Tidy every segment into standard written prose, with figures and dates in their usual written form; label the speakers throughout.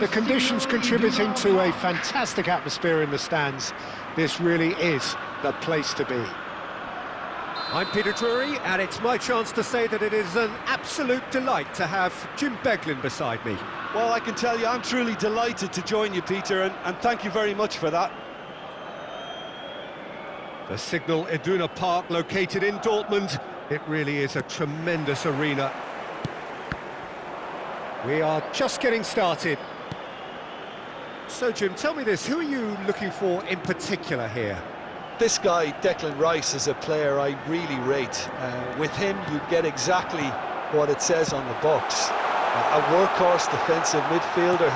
Speaker 1: The conditions contributing to a fantastic atmosphere in the stands. This really is the place to be. I'm Peter Drury, and it's my chance to say that it is an absolute delight to have Jim Beglin beside me.
Speaker 2: Well, I can tell you I'm truly delighted to join you, Peter, and thank you very much for that.
Speaker 1: The Signal Iduna Park, located in Dortmund, it really is a tremendous arena. We are just getting started. So, Jim, tell me this, who are you looking for in particular here?
Speaker 2: This guy, Declan Rice, is a player I really rate. With him, you get exactly what it says on the box. A workhorse defensive midfielder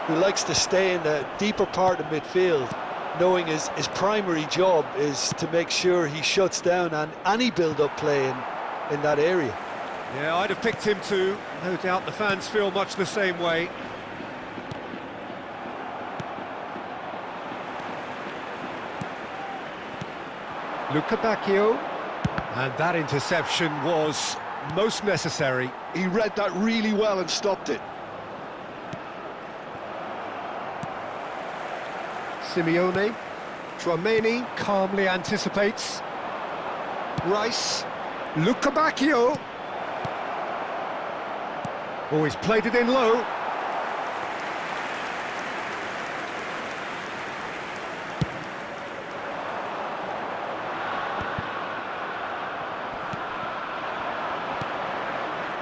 Speaker 2: who likes to stay in the deeper part of midfield, knowing his primary job is to make sure he shuts down any build-up play in that area.
Speaker 1: Yeah, I'd have picked him too. No doubt the fans feel much the same way. Luca Bacchio, and that interception was most necessary.
Speaker 2: He read that really well and stopped it.
Speaker 1: Simeone, Tchouameni calmly anticipates. Rice, Luca Bacchio. Oh, he's played it in low.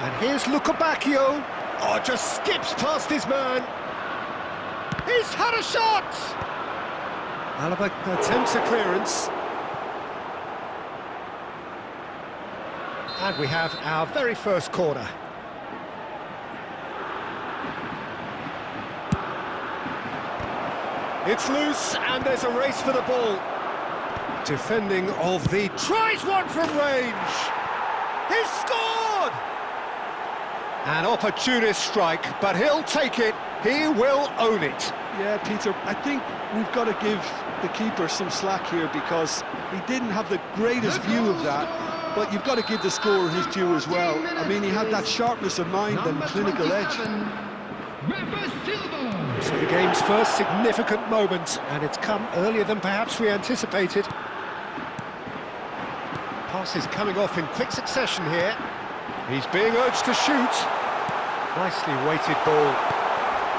Speaker 1: And here's Luca Bacchio. Oh, just skips past his man. He's had a shot! Alaba attempts a clearance. And we have our very first corner. It's loose, and there's a race for the ball. Defending of the... Tries one from range! He's scored! An opportunist strike, but he'll take it. He will own it.
Speaker 2: Yeah, Peter, I think we've got to give the keeper some slack here because he didn't have the greatest view of that, but you've got to give the scorer his due as well. I mean, he had that sharpness of mind and clinical edge.
Speaker 1: So the game's first significant moment, and it's come earlier than perhaps we anticipated. Passes coming off in quick succession here. He's being urged to shoot. Nicely weighted ball.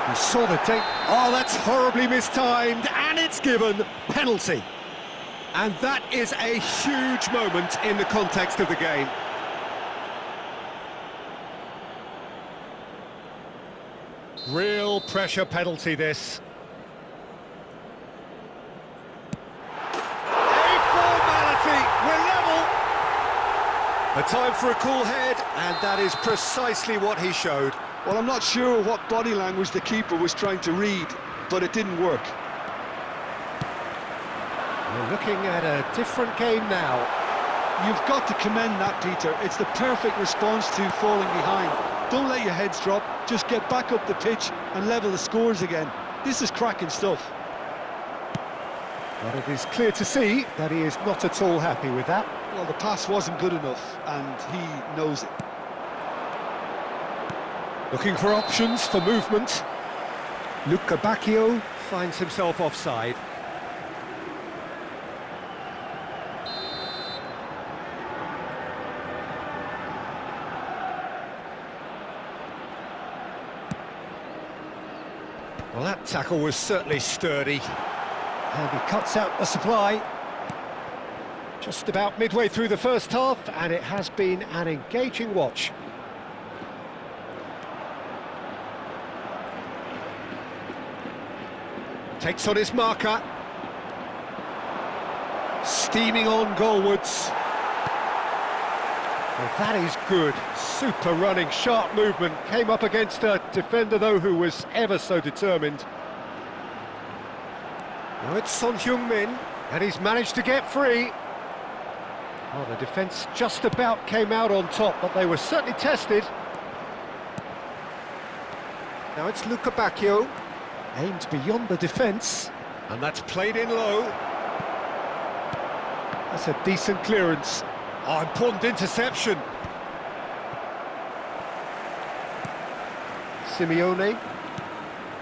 Speaker 1: He saw the tape. Oh, that's horribly mistimed, and it's given penalty. And that is a huge moment in the context of the game. Real pressure penalty, this. A formality, we're level. A time for a cool head, and that is precisely what he showed.
Speaker 2: Well, I'm not sure what body language the keeper was trying to read, but it didn't work.
Speaker 1: We're looking at a different game now.
Speaker 2: You've got to commend that, Peter. It's the perfect response to falling behind. Don't let your heads drop, just get back up the pitch and level the scores again. This is cracking stuff.
Speaker 1: But it is clear to see that he is not at all happy with that.
Speaker 2: Well, the pass wasn't good enough, and he knows it.
Speaker 1: Looking for options for movement. Luca Bacchio finds himself offside. Well, that tackle was certainly sturdy. And he cuts out the supply. Just about midway through the first half, and it has been an engaging watch. Takes on his marker. Steaming on goalwards. Well, that is good. Super running, sharp movement. Came up against a defender, though, who was ever so determined. Now it's Son Heung-min, and he's managed to get free. Well, the defence just about came out on top, but they were certainly tested. Now it's Luca Bacchio. Aimed beyond the defence, and that's played in low. That's a decent clearance. Oh, important interception. Simeone.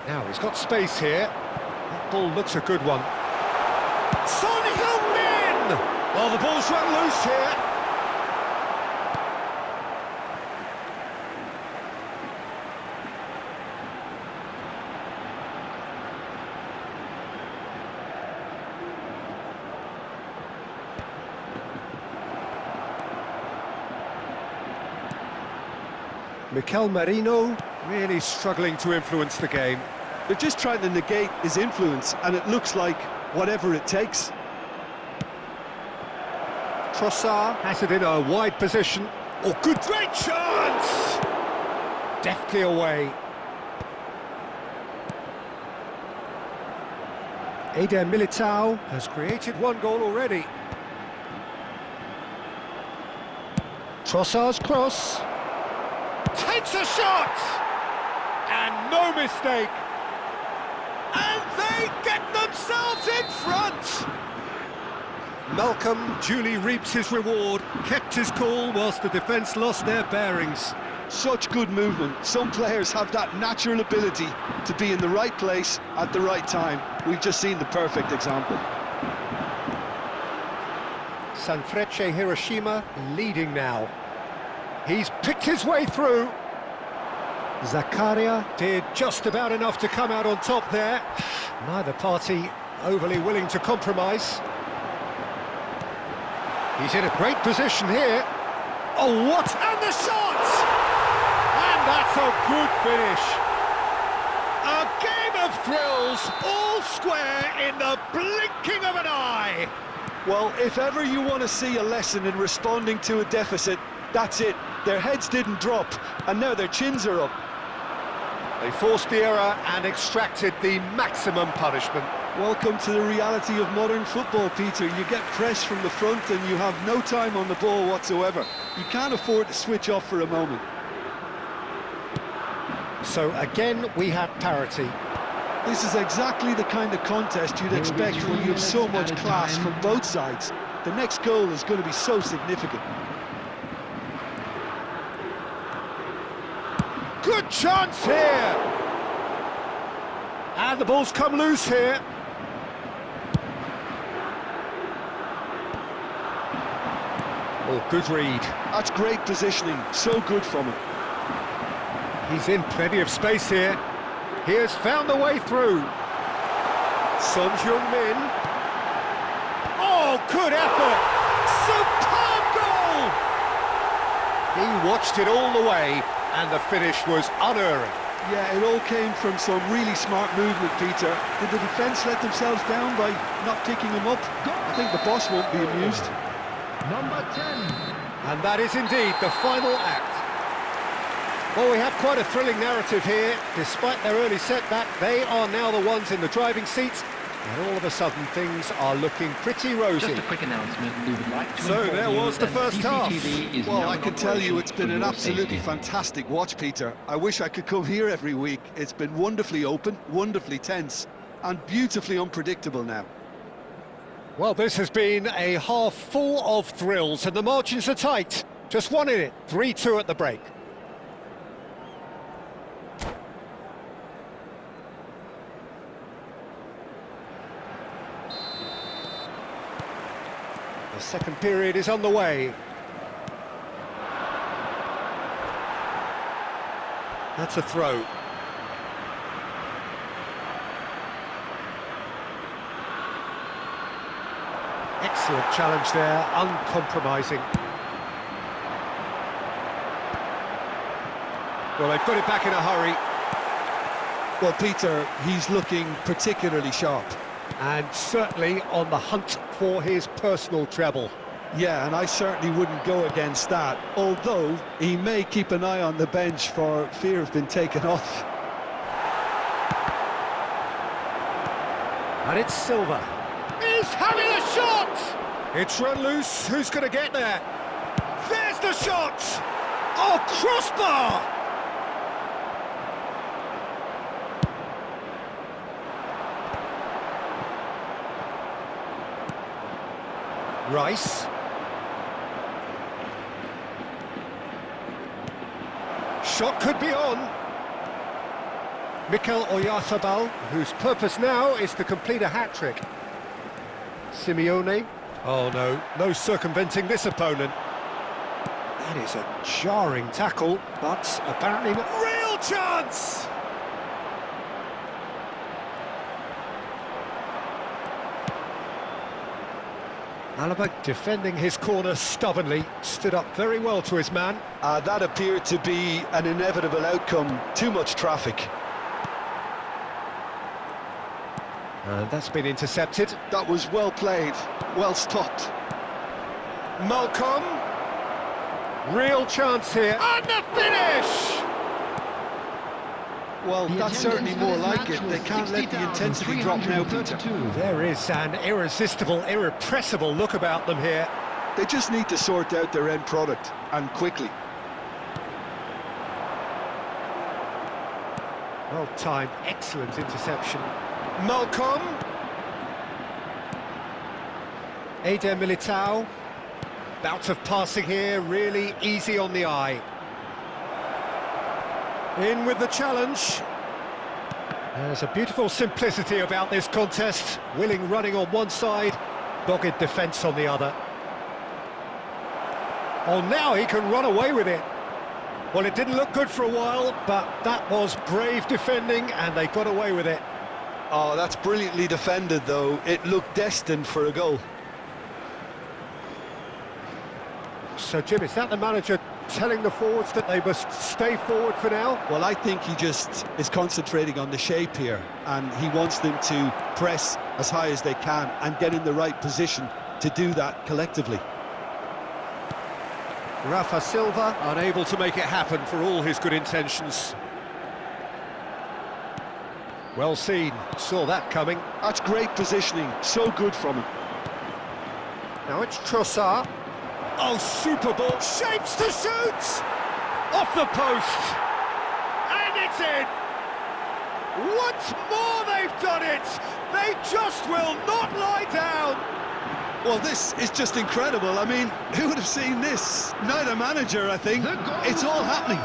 Speaker 1: Now he's got space here. That ball looks a good one. Son Heung-min! Well, the ball's run loose here. Mikel Merino really struggling to influence the game.
Speaker 2: They're just trying to negate his influence, and it looks like whatever it takes.
Speaker 1: Trossard has it in a wide position. Oh, good, great chance! Deftly away. Eder Militao has created one goal already. Trossard's cross. Takes a shot! And no mistake! And they get themselves in front! Malcolm duly reaps his reward, kept his cool whilst the defence lost their bearings.
Speaker 2: Such good movement. Some players have that natural ability to be in the right place at the right time. We've just seen the perfect example.
Speaker 1: Fr1 Hiroshima leading now. He's picked his way through. Zakaria did just about enough to come out on top there. Neither party overly willing to compromise. He's in a great position here. Oh, what? And the shot! And that's a good finish. A game of thrills, all square in the blinking of an eye.
Speaker 2: Well, if ever you want to see a lesson in responding to a deficit, that's it. Their heads didn't drop, and now their chins are up.
Speaker 1: They forced the error and extracted the maximum punishment.
Speaker 2: Welcome to the reality of modern football, Peter. You get pressed from the front and you have no time on the ball whatsoever. You can't afford to switch off for a moment.
Speaker 1: So again, we have parity.
Speaker 2: This is exactly the kind of contest you'd expect when you have so much class from both sides. The next goal is going to be so significant.
Speaker 1: Good chance here! And the ball's come loose here. Oh, good read.
Speaker 2: That's great positioning, so good from him.
Speaker 1: He's in plenty of space here. He has found the way through. Son Heung-min. Oh, good effort! Superb goal! He watched it all the way, and the finish was unerring.
Speaker 2: Yeah, it all came from some really smart movement, Peter. Did the defence let themselves down by not picking him up? I think the boss won't be amused.
Speaker 3: Number 10.
Speaker 1: And that is indeed the final act. Well, we have quite a thrilling narrative here. Despite their early setback, they are now the ones in the driving seat. And all of a sudden, things are looking pretty rosy.
Speaker 3: Just a quick announcement. We would like to
Speaker 1: So there
Speaker 3: inform
Speaker 1: was
Speaker 3: you
Speaker 1: the
Speaker 3: that
Speaker 1: first half.
Speaker 3: CCTV is
Speaker 2: Well,
Speaker 3: now
Speaker 2: I
Speaker 3: in
Speaker 2: can tell you it's been
Speaker 3: operation
Speaker 2: an
Speaker 3: for your
Speaker 2: absolutely
Speaker 3: safety.
Speaker 2: fantastic watch, Peter. I wish I could come here every week. It's been wonderfully open, wonderfully tense, and beautifully unpredictable now.
Speaker 1: Well, this has been a half full of thrills, and the margins are tight. Just one in it, 3-2 at the break. The second period is on the way. That's a throw. Excellent challenge there, uncompromising. Well, they've got it back in a hurry.
Speaker 2: Well, Peter, he's looking particularly sharp.
Speaker 1: And certainly on the hunt for his personal treble.
Speaker 2: Yeah, and I certainly wouldn't go against that, although he may keep an eye on the bench for fear of being taken off.
Speaker 1: And it's Silva. He's having a shot! It's run loose, who's going to get there? There's the shot! Oh, crossbar! Rice. Shot could be on. Mikel Oyarzabal, whose purpose now is to complete a hat-trick. Simeone. Oh no, no circumventing this opponent. That is a jarring tackle, but apparently not. Real chance! Alaba defending his corner stubbornly, stood up very well to his man.
Speaker 2: That appeared to be an inevitable outcome. Too much traffic.
Speaker 1: And that's been intercepted.
Speaker 2: That was well played, well stopped.
Speaker 1: Malcolm. Real chance here. And the finish!
Speaker 2: Well, that's certainly more like it. They can't let the intensity drop now, Peter.
Speaker 1: There is an irresistible, irrepressible look about them here.
Speaker 2: They just need to sort out their end product, and quickly.
Speaker 1: Well-timed, excellent interception. Malcolm. Eder Militao. Bout of passing here, really easy on the eye. In with the challenge. There's a beautiful simplicity about this contest. Willing running on one side, dogged defence on the other. Oh, now he can run away with it. Well, it didn't look good for a while, but that was brave defending, and they got away with it.
Speaker 2: Oh, that's brilliantly defended, though. It looked destined for a goal.
Speaker 1: So, Jim, is that the manager telling the forwards that they must stay forward for now?
Speaker 2: Well, I think he just is concentrating on the shape here, and he wants them to press as high as they can and get in the right position to do that collectively.
Speaker 1: Rafa Silva unable to make it happen for all his good intentions. Well seen, saw that coming.
Speaker 2: That's great positioning, so good from him.
Speaker 1: Now it's Trossard. Oh, super ball, shapes to shoot! Off the post! And it's in! Once more they've done it! They just will not lie down!
Speaker 2: Well, this is just incredible. I mean, who would have seen this? Neither manager, I think. It's all happening.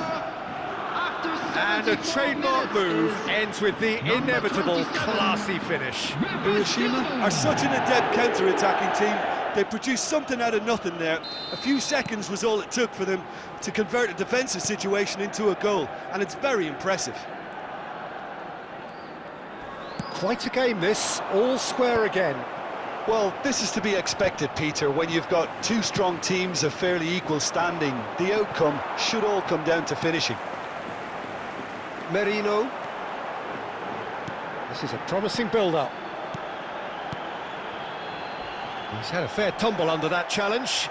Speaker 1: And a trademark move ends with the inevitable classy finish.
Speaker 2: Hiroshima are such an adept counter-attacking team. They produced something out of nothing there. A few seconds was all it took for them to convert a defensive situation into a goal, and it's very impressive.
Speaker 1: Quite a game this, all square again.
Speaker 2: Well, this is to be expected, Peter. When you've got two strong teams of fairly equal standing, the outcome should all come down to finishing.
Speaker 1: Merino. This is a promising build-up. He's had a fair tumble under that challenge.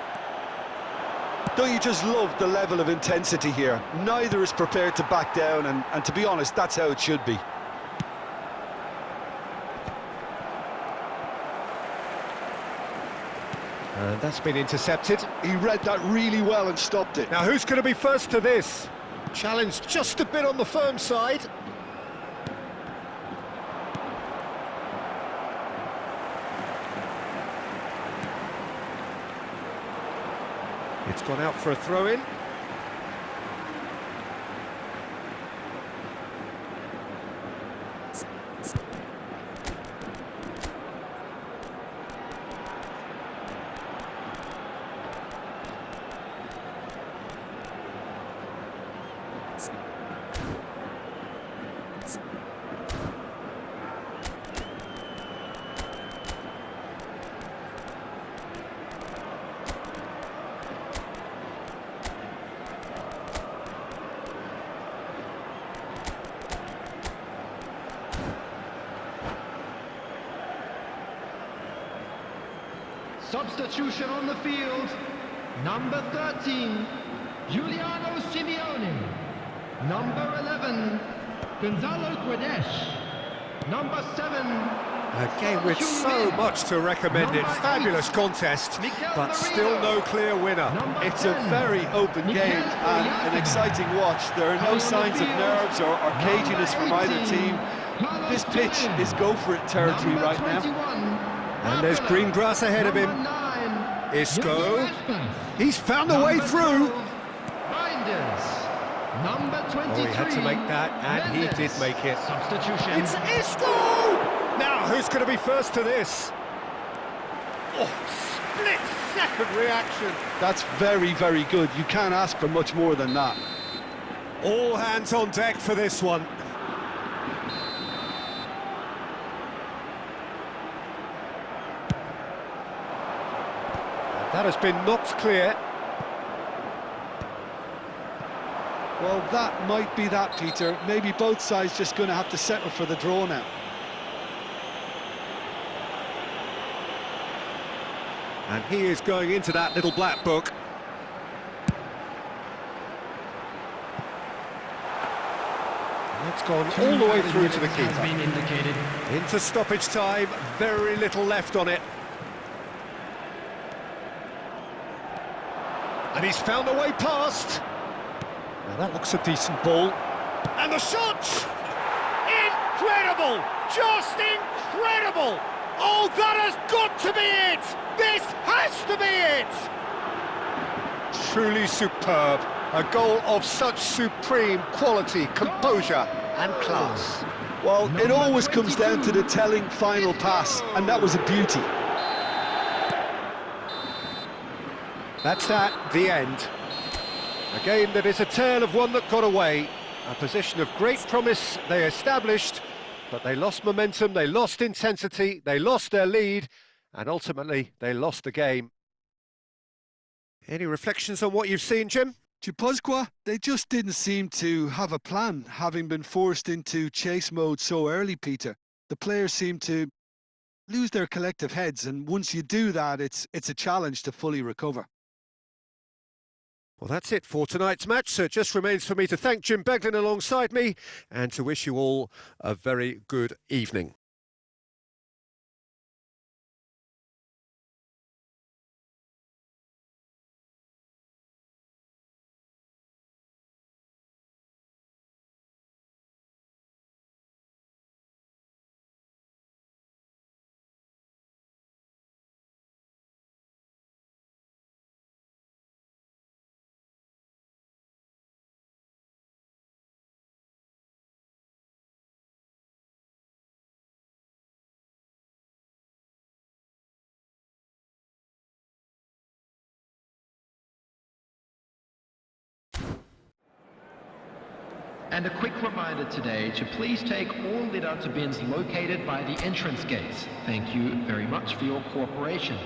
Speaker 2: Don't you just love the level of intensity here? Neither is prepared to back down, and to be honest, that's how it should be.
Speaker 1: And that's been intercepted.
Speaker 2: He read that really well and stopped it.
Speaker 1: Now who's going to be first to this? Challenge just a bit on the firm side. It's gone out for a throw-in.
Speaker 3: Substitution on the field. Number 13, Giuliano Simeone. Number 11, Gonzalo Guedes. Number 7.
Speaker 1: A game with so much to recommend it. Fabulous contest, but still no clear winner.
Speaker 2: It's a very open game and an exciting watch. There are no signs of nerves or caginess from either team. This pitch is go-for-it territory right now.
Speaker 1: And there's green grass ahead of him. Isco. He's found a way through.
Speaker 3: Number 23.
Speaker 1: Oh, he had to make that, and he did make it.
Speaker 3: Substitution.
Speaker 1: It's Isco! Now, who's going to be first to this? Oh, split-second reaction.
Speaker 2: That's very, very good. You can't ask for much more than that.
Speaker 1: All hands on deck for this one. That has been knocked clear.
Speaker 2: Well, that might be that, Peter. Maybe both sides just going to have to settle for the draw now.
Speaker 1: And he is going into that little black book. That's gone all the way through to the keeper.
Speaker 3: Has been indicated.
Speaker 1: Into stoppage time, very little left on it. And he's found a way past. Now that looks a decent ball. And the shot! Incredible! Just incredible! Oh, that has got to be it! This has to be it! Truly superb. A goal of such supreme quality, composure and class.
Speaker 2: Well, it always comes down to the telling final pass, and that was a beauty.
Speaker 1: That's that, the end. A game that is a tale of one that got away. A position of great promise they established, but they lost momentum, they lost intensity, they lost their lead, and ultimately they lost the game. Any reflections on what you've seen, Jim?
Speaker 2: Chipuzkoa, they just didn't seem to have a plan, having been forced into chase mode so early, Peter. The players seem to lose their collective heads, and once you do that, it's a challenge to fully recover.
Speaker 1: Well, that's it for tonight's match, so it just remains for me to thank Jim Beglin alongside me and to wish you all a very good evening.
Speaker 3: And a quick reminder today to please take all litter to bins located by the entrance gates. Thank you very much for your cooperation.